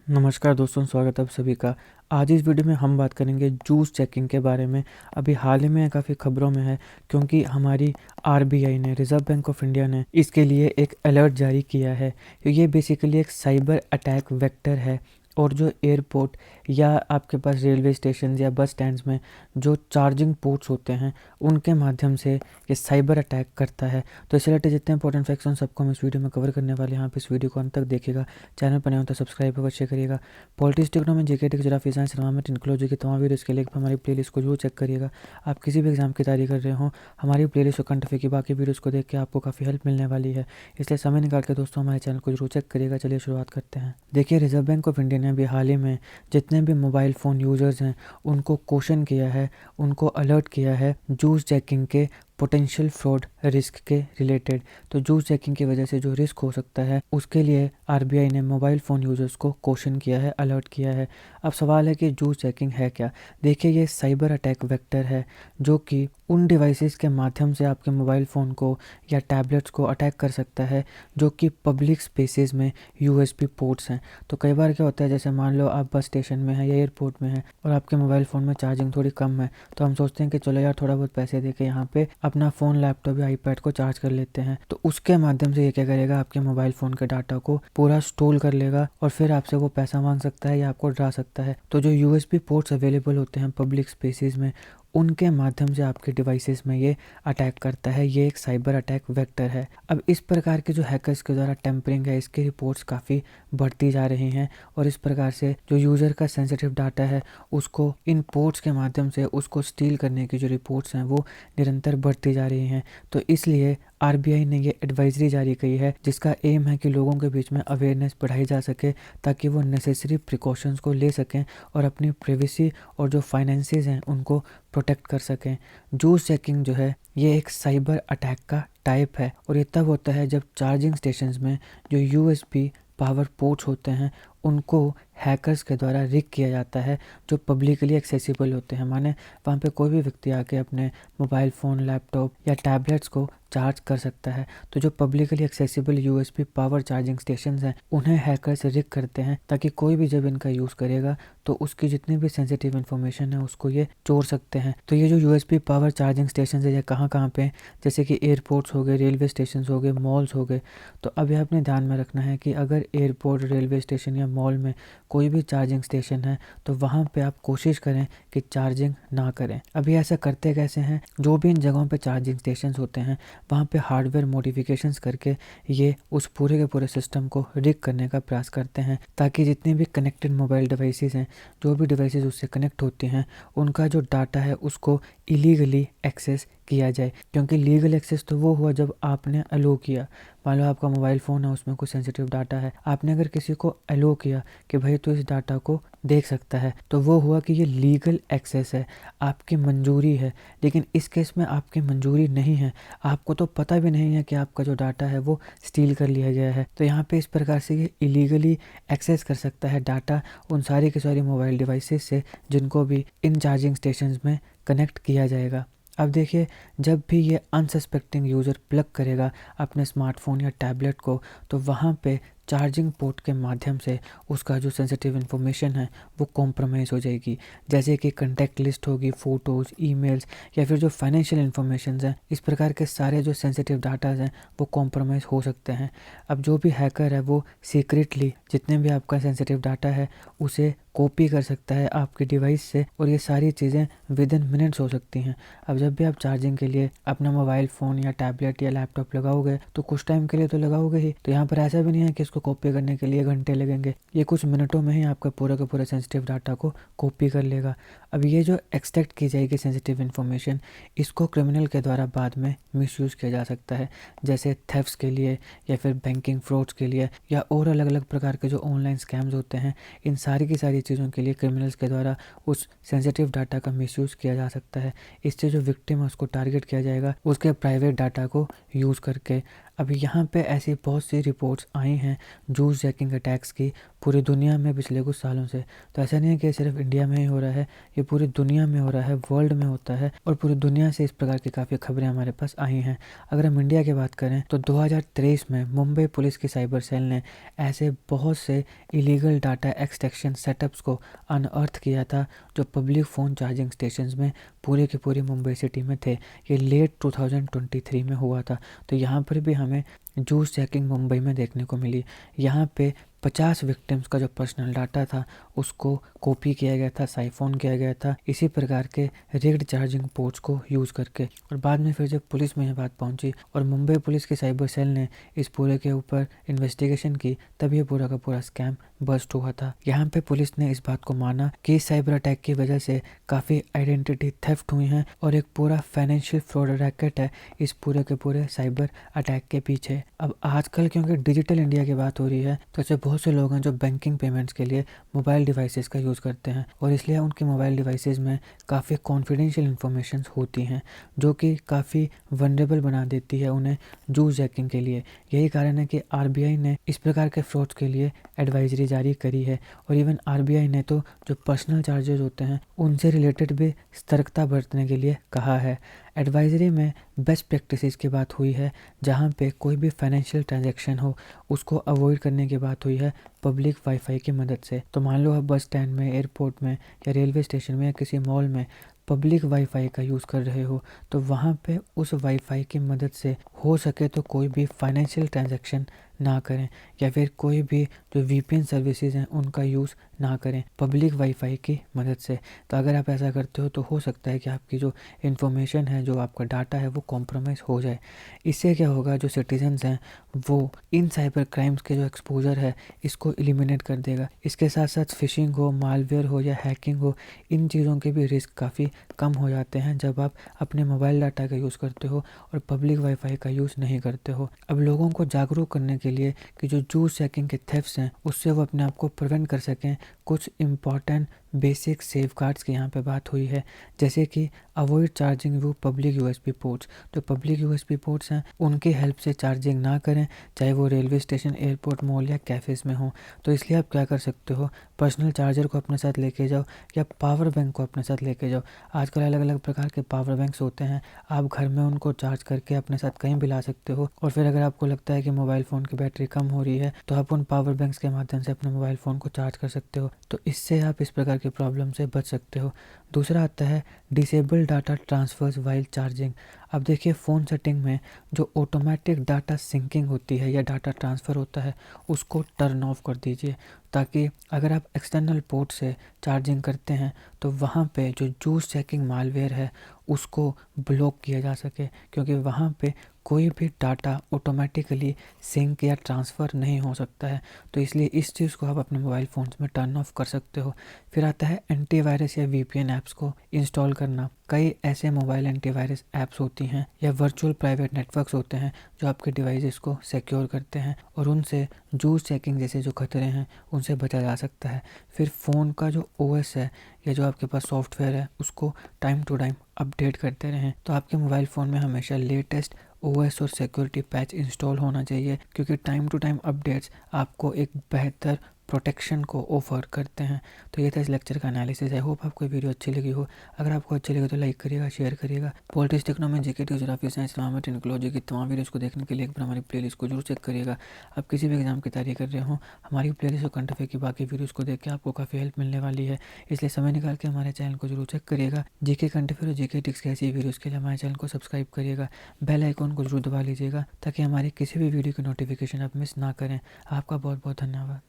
नमस्कार दोस्तों, स्वागत है आप सभी का। आज इस वीडियो में हम बात करेंगे जूस चेकिंग के बारे में। अभी हाल ही में काफ़ी खबरों में है क्योंकि हमारी आरबीआई ने, रिजर्व बैंक ऑफ इंडिया ने इसके लिए एक अलर्ट जारी किया है। ये बेसिकली एक साइबर अटैक वेक्टर है और जो एयरपोर्ट या आपके पास रेलवे स्टेशन या बस स्टैंड्स में जो चार्जिंग पोर्ट्स होते हैं उनके माध्यम से ये साइबर अटैक करता है। तो इससे रिलेटेड जितने इंपॉर्टेंट फैक्ट्स हैं सबको हम इस वीडियो में कवर करने वाले हैं। आप इस वीडियो को अंत तक देखिएगा। चैनल पर नए हो तो सब्सक्राइब अवश्य करिएगा। Politics, economy, GK, geography, science, environment, ecology की तमाम वीडियोस के लिए हमारी प्लेलिस्ट को जरूर चेक करिएगा। आप किसी भी एग्जाम की तैयारी कर रहे हो, हमारी प्लेलिस्ट और करंट अफेयर की बाकी वीडियोस को देख के आपको काफ़ी हेल्प मिलने वाली है। इसलिए समय निकाल के दोस्तों हमारे चैनल को जरूर चेक करिएगा। चलिए शुरुआत करते हैं। देखिए, रिजर्व बैंक ऑफ इंडिया ने अभी हाल ही में जितने भी मोबाइल फ़ोन यूज़र्स हैं उनको क्वेश्चन किया है, उनको अलर्ट किया है जूस चेकिंग के पोटेंशियल फ्रॉड रिस्क के रिलेटेड। तो जूस चेकिंग की वजह से जो रिस्क हो सकता है उसके लिए आरबीआई ने मोबाइल फ़ोन यूज़र्स को क्वेश्चन किया है, अलर्ट किया है। अब सवाल है कि जूस चेकिंग है क्या। देखिए, ये साइबर अटैक वेक्टर है जो कि उन डिवाइसेस के माध्यम से आपके मोबाइल फ़ोन को या टैबलेट्स को अटैक कर सकता है जो कि पब्लिक स्पेसेस में यूएसबी पोर्ट्स हैं। तो कई बार क्या होता है, जैसे मान लो आप बस स्टेशन में हैं या एयरपोर्ट में हैं और आपके मोबाइल फ़ोन में चार्जिंग थोड़ी कम है, तो हम सोचते हैं कि चलो यार थोड़ा बहुत पैसे दे के यहाँ पे अपना फ़ोन, लैपटॉप या आईपैड को चार्ज कर लेते हैं। तो उसके माध्यम से ये क्या करेगा, आपके मोबाइल फ़ोन के डाटा को पूरा स्टोर कर लेगा और फिर आपसे वो पैसा मांग सकता है या आपको डरा सकता है। तो जो यूएसबी पोर्ट्स अवेलेबल होते हैं पब्लिक स्पेसेस में, उनके माध्यम से आपके डिवाइसेस में ये अटैक करता है। ये एक साइबर अटैक वेक्टर है। अब इस प्रकार के जो हैकर्स के द्वारा टेम्परिंग है, इसकी रिपोर्ट्स काफ़ी बढ़ती जा रही हैं और इस प्रकार से जो यूज़र का सेंसिटिव डाटा है उसको इन पोर्ट्स के माध्यम से उसको स्टील करने की जो रिपोर्ट्स हैं वो निरंतर बढ़ती जा रही हैं। तो इसलिए आरबीआई ने ये एडवाइजरी जारी की है जिसका एम है कि लोगों के बीच में अवेयरनेस बढ़ाई जा सके ताकि वो नेसेसरी प्रिकॉशंस को ले सकें और अपनी प्राइवेसी और जो फाइनेंसेस हैं उनको प्रोटेक्ट कर सकें। जूस चेकिंग जो है ये एक साइबर अटैक का टाइप है और ये तब होता है जब चार्जिंग स्टेशंस में जो यूएसबी पावर पोर्ट्स होते हैं उनको हैकर्स के द्वारा रिग किया जाता है, जो पब्लिकली एक्सेसिबल होते हैं। माने वहाँ पे कोई भी व्यक्ति आके अपने मोबाइल फ़ोन, लैपटॉप या टैबलेट्स को चार्ज कर सकता है। तो जो publicly accessible USB power charging stations हैं उन्हें हैकर्स रिग करते हैं ताकि कोई भी जब इनका यूज़ करेगा तो उसकी जितनी भी सेंसिटिव इन्फॉर्मेशन है उसको ये चोर सकते हैं। तो ये जो यूएसबी पावर चार्जिंग स्टेशन है ये कहाँ कहाँ पे हैं, जैसे कि एयरपोर्ट्स हो गए, रेलवे स्टेशन हो गए, मॉल्स हो गए। तो अब ये अपने ध्यान में रखना है कि अगर एयरपोर्ट, रेलवे स्टेशन या मॉल में कोई भी चार्जिंग स्टेशन है तो वहाँ पे आप कोशिश करें कि चार्जिंग ना करें। अभी ऐसा करते कैसे हैं, जो भी इन जगहों पे चार्जिंग स्टेशंस होते हैं वहाँ पे हार्डवेयर मॉडिफिकेशंस करके ये उस पूरे के पूरे सिस्टम को रिग करने का प्रयास करते हैं ताकि जितने भी कनेक्टेड मोबाइल डिवाइसेस हैं, जो भी डिवाइसेस उससे कनेक्ट होती हैं, उनका जो डाटा है उसको इलीगली एक्सेस किया जाए। क्योंकि लीगल एक्सेस तो वो हुआ जब आपने अलो किया। मान लो आपका मोबाइल फ़ोन है, उसमें कुछ सेंसिटिव डाटा है, आपने अगर किसी को अलो किया कि भाई तो इस डाटा को देख सकता है, तो वो हुआ कि ये लीगल एक्सेस है, आपकी मंजूरी है। लेकिन इस केस में आपकी मंजूरी नहीं है, आपको तो पता भी नहीं है कि आपका जो डाटा है वो स्टील कर लिया गया है। तो यहाँ पे इस प्रकार से ये इलीगली एक्सेस कर सकता है डाटा उन सारी की सारी मोबाइल डिवाइसेस से जिनको भी इन चार्जिंग स्टेशंस में कनेक्ट किया जाएगा। अब देखिए, जब भी ये अनसस्पेक्टिंग यूज़र प्लग करेगा अपने स्मार्टफोन या टैबलेट को तो वहाँ पे चार्जिंग पोर्ट के माध्यम से उसका जो सेंसिटिव इन्फॉर्मेशन है वो कॉम्प्रोमाइज़ हो जाएगी। जैसे कि कॉन्टैक्ट लिस्ट होगी, फ़ोटोज़, ईमेल्स या फिर जो फाइनेंशियल इन्फॉर्मेशन हैं, इस प्रकार के सारे जो सेंसिटिव डाटाज हैं वो कॉम्प्रोमाइज़ हो सकते हैं। अब जो भी हैकर है वो सीक्रेटली जितने भी आपका सेंसिटिव डाटा है उसे कॉपी कर सकता है आपके डिवाइस से और ये सारी चीज़ें विद इन मिनट्स हो सकती हैं। अब जब भी आप चार्जिंग के लिए अपना मोबाइल फ़ोन या टैबलेट या लैपटॉप लगाओगे तो कुछ टाइम के लिए तो लगाओगे ही, तो यहाँ पर ऐसा भी नहीं है कि इसको कॉपी करने के लिए घंटे लगेंगे। ये कुछ मिनटों में ही आपका पूरा का पूरा सेंसिटिव डाटा को कॉपी कर लेगा। अब ये जो एक्सट्रैक्ट की जाएगी सेंसिटिव इन्फॉर्मेशन, इसको क्रिमिनल के द्वारा बाद में मिसयूज़ किया जा सकता है, जैसे थेफ्ट्स के लिए या फिर बैंकिंग फ्रॉड्स के लिए या और अलग अलग प्रकार के जो ऑनलाइन स्कैम्स होते हैं। इन सारी की सारी चीज़ों के लिए क्रिमिनल्स के द्वारा उस सेंसिटिव डाटा का मिसयूज़ किया जा सकता है। इससे जो विक्टिम है उसको टारगेट किया जाएगा, उसके प्राइवेट डाटा को यूज़ करके अभी यहाँ पे ऐसी बहुत सी रिपोर्ट्स आई हैं जूस जैकिंग अटैक्स की पूरी दुनिया में पिछले कुछ सालों से। तो ऐसा नहीं है कि सिर्फ इंडिया में ही हो रहा है, ये पूरी दुनिया में हो रहा है, वर्ल्ड में होता है और पूरी दुनिया से इस प्रकार की काफ़ी खबरें हमारे पास आई हैं। अगर हम इंडिया की बात करें तो 2023 में मुंबई पुलिस की साइबर सेल ने ऐसे बहुत से इलीगल डाटा एक्सट्रैक्शन सेटअप्स को अनअर्थ किया था जो पब्लिक फ़ोन चार्जिंग स्टेशंस में पूरे के पूरे मुंबई सिटी में थे। ये लेट 2023 में हुआ था। तो यहाँ पर भी हमें जूस चेकिंग मुंबई में देखने को मिली। यहाँ पे 50 विक्टिम्स का जो पर्सनल डाटा था उसको कॉपी किया गया था, साइफोन किया गया था इसी प्रकार के रिग्ड चार्जिंग पोर्ट्स को यूज़ करके। और बाद में फिर जब पुलिस में यह बात पहुंची और मुंबई पुलिस की साइबर सेल ने इस पूरे के ऊपर इन्वेस्टिगेशन की, तब ये पूरा का पूरा स्कैम बस्ट हुआ था। यहाँ पे पुलिस ने इस बात को माना कि साइबर अटैक की वजह से काफ़ी आइडेंटिटी थेफ्ट हुई हैं और एक पूरा फाइनेंशियल फ्रॉड रैकेट है इस पूरे के पूरे साइबर अटैक के पीछे। अब आजकल क्योंकि डिजिटल इंडिया की बात हो रही है तो ऐसे बहुत से लोग हैं जो बैंकिंग पेमेंट्स के लिए मोबाइल डिवाइसेस का यूज़ करते हैं और इसलिए उनके मोबाइल डिवाइसेस में काफ़ी कॉन्फिडेंशियल इन्फॉर्मेशन होती हैं जो कि काफ़ी वनरेबल बना देती है उन्हें जूस जैकिंग के लिए। यही कारण है कि आरबीआई ने इस प्रकार के फ्रॉड्स के लिए एडवाइजरी जारी करी है और इवन आरबीआई ने तो जो पर्सनल चार्जेस होते हैं उनसे रिलेटेड भी सतर्कता बरतने के लिए कहा है। एडवाइजरी में बेस्ट प्रैक्टिसेस की बात हुई है, जहाँ पे कोई भी फाइनेंशियल ट्रांजैक्शन हो उसको अवॉइड करने की बात हुई है पब्लिक वाईफाई की मदद से। तो मान लो आप बस स्टैंड में, एयरपोर्ट में या रेलवे स्टेशन में या किसी मॉल में पब्लिक वाईफाई का यूज़ कर रहे हो तो वहाँ पे उस वाईफाई की मदद से हो सके तो कोई भी फाइनेंशियल ट्रांजैक्शन ना करें या फिर कोई भी जो वीपीएन सर्विसेज हैं उनका यूज़ ना करें पब्लिक वाईफाई की मदद से। तो अगर आप ऐसा करते हो तो हो सकता है कि आपकी जो इन्फॉर्मेशन है, जो आपका डाटा है वो कॉम्प्रोमाइज़ हो जाए। इससे क्या होगा, जो सिटीजन्स हैं वो इन साइबर क्राइम्स के जो एक्सपोजर है इसको एलिमिनेट कर देगा। इसके साथ साथ फिशिंग हो, मालवेयर हो या हैकिंग हो, इन चीज़ों के भी रिस्क काफ़ी कम हो जाते हैं जब आप अपने मोबाइल डाटा का यूज़ करते हो और पब्लिक वाईफाई का यूज़ नहीं करते हो। अब लोगों को जागरूक करने के लिए कि जो जूस चेकिंग के थेफ्ट्स हैं उससे वो अपने आप को प्रिवेंट कर सकें, कुछ इम्पॉर्टेंट बेसिक सेफगार्ड्स की यहाँ पे बात हुई है, जैसे कि avoid charging view public USB ports. जो पब्लिक यूएसबी पोर्ट्स हैं उनकी हेल्प से चार्जिंग ना करें, चाहे वो रेलवे स्टेशन, एयरपोर्ट, मॉल या कैफ़ेज़ में हो। तो इसलिए आप क्या कर सकते हो, पर्सनल चार्जर को अपने साथ लेके जाओ या पावर बैंक को अपने साथ लेके जाओ। आजकल अलग अलग प्रकार के पावर बैंक्स होते हैं, आप घर में उनको चार्ज करके अपने साथ कहीं भी ला सकते हो। और फिर अगर आपको लगता है कि मोबाइल फ़ोन की बैटरी कम हो रही है तो आप उन पावर बैंक्स के माध्यम से अपने मोबाइल फ़ोन को चार्ज कर सकते हो। तो इससे आप इस प्रकार की प्रॉब्लम से बच सकते हो। दूसरा आता है disable data transfers while charging. अब देखिए, फ़ोन सेटिंग में जो ऑटोमेटिक डाटा सिंकिंग होती है या डाटा ट्रांसफ़र होता है उसको टर्न ऑफ कर दीजिए, ताकि अगर आप एक्सटर्नल पोर्ट से चार्जिंग करते हैं तो वहाँ पे जो जूस चेकिंग मालवेयर है उसको ब्लॉक किया जा सके, क्योंकि वहाँ पे कोई भी डाटा ऑटोमेटिकली सिंक या ट्रांसफ़र नहीं हो सकता है। तो इसलिए इस चीज़ को आप अपने मोबाइल फ़ोन्स में टर्न ऑफ कर सकते हो। फिर आता है एंटीवायरस या वीपीएन ऐप्स को इंस्टॉल करना। कई ऐसे मोबाइल एंटीवायरस ऐप्स होती हैं या वर्चुअल प्राइवेट नेटवर्क्स होते हैं जो आपके डिवाइसेस को सिक्योर करते हैं और उनसे जूस चेकिंग जैसे जो खतरे हैं उनसे बचा जा सकता है। फिर फ़ोन का जो ओएस है या जो आपके पास सॉफ्टवेयर है उसको टाइम टू टाइम अपडेट करते रहें। तो आपके मोबाइल फ़ोन में हमेशा लेटेस्ट ओएस और सिक्योरिटी पैच इंस्टॉल होना चाहिए, क्योंकि टाइम टू टाइम अपडेट्स आपको एक बेहतर प्रोटेक्शन को ऑफर करते हैं। तो ये था इस लेक्चर का एनालिसिस। आई होप आपको वीडियो अच्छी लगी हो। अगर आपको अच्छी लगी तो लाइक करिएगा, शेयर करिएगा। Politics, economy, GK, geography, science, Islamic, technology की तमाम वीडियोस को देखने के लिए एक बार हमारी प्लेलिस्ट को जरूर चेक करिएगा। आप किसी भी एग्जाम की तैयारी कर रहे हो, हमारी प्लेलिस्ट और करंट अफेयर की बाकी वीडियोज़ को देख के आपको काफ़ी हेल्प मिलने वाली है। इसलिए समय निकाल के हमारे चैनल को जरूर चेक करिएगा। जीके, करंट अफेयर और जीके टिक्स की ऐसी वीडियोज़ के लिए हमारे चैनल को सब्सक्राइब करिएगा, बेल आइकॉन को जरूर दबा लीजिएगा ताकि हमारी किसी भी वीडियो की नोटिफिकेशन आप मिस ना करें। आपका बहुत बहुत धन्यवाद।